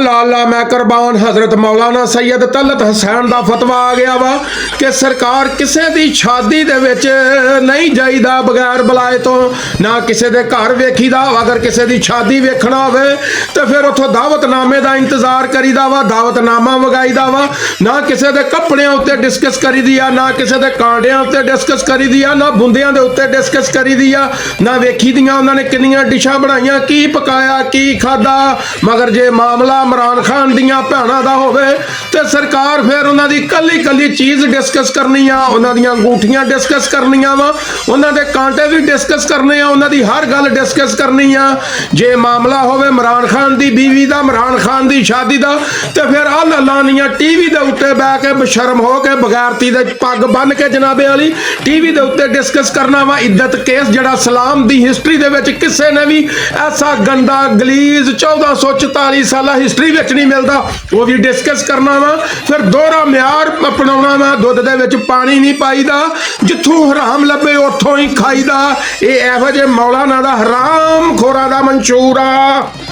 लाला मैं कुर्बान हजरत मौलाना सैयद तलत हुसैन का फतवा आ गया वा कि सरकार किसी की शादी दे विच नहीं जाईदा बगैर बुलाए तो ना किसी के घर वेखीदा। अगर किसी की शादी वेखना होवे तो फिर उथों दावतनामे का इंतजार करीदा वा, दावतनामा मंगाईदा वा। ना किसी के कपड़ियां उत्ते डिस्कस करी दी आ, ना किसी के कांडियां उत्ते डिस्कस करी दी आ, ना बुंदियां दे उत्ते डिस्कस करी दी आ, ना वेखी दियां उन्होंने किन्नियां डिशां बनाईयां, की पकाया की खादा। मगर जे मामला इमरान खान दियां भैणां दा होवे ते सरकार फिर उन्हां दी कल्ली कल्ली चीज़ डिस्कस करनी आ, उन्हां दियां अंगूठियां डिस्कस करनियां वा, उन्हां दे कांटे भी डिस्कस करने आ, उन्हां दी हर गल डिस्कस करनी आ। जे मामला होवे इमरान खान दी बीवी दा, इमरान खान दी शादी दा, ते फिर आ लानियां टीवी दे उत्ते बह के बेशर्म हो के बगैरती दे पग बन के जनाबे वाली टीवी दे उत्ते डिस्कस करना वा। इद्दत केस जड़ा सलाम दी हिस्टरी दे विच किसे ने भी ऐसा गंदा गलीज 1444 साल हिस्टरी विच नहीं मिलता, वो भी डिस्कस करना वा। फिर दोहरा म्यार अपनाउणा वा, दुध दे विच पानी नहीं पाईदा, जिथों हराम लभे उत्थों ही खाईदा। ये इहो जे मौलाना दा हराम खोरां दा मंशूर आ।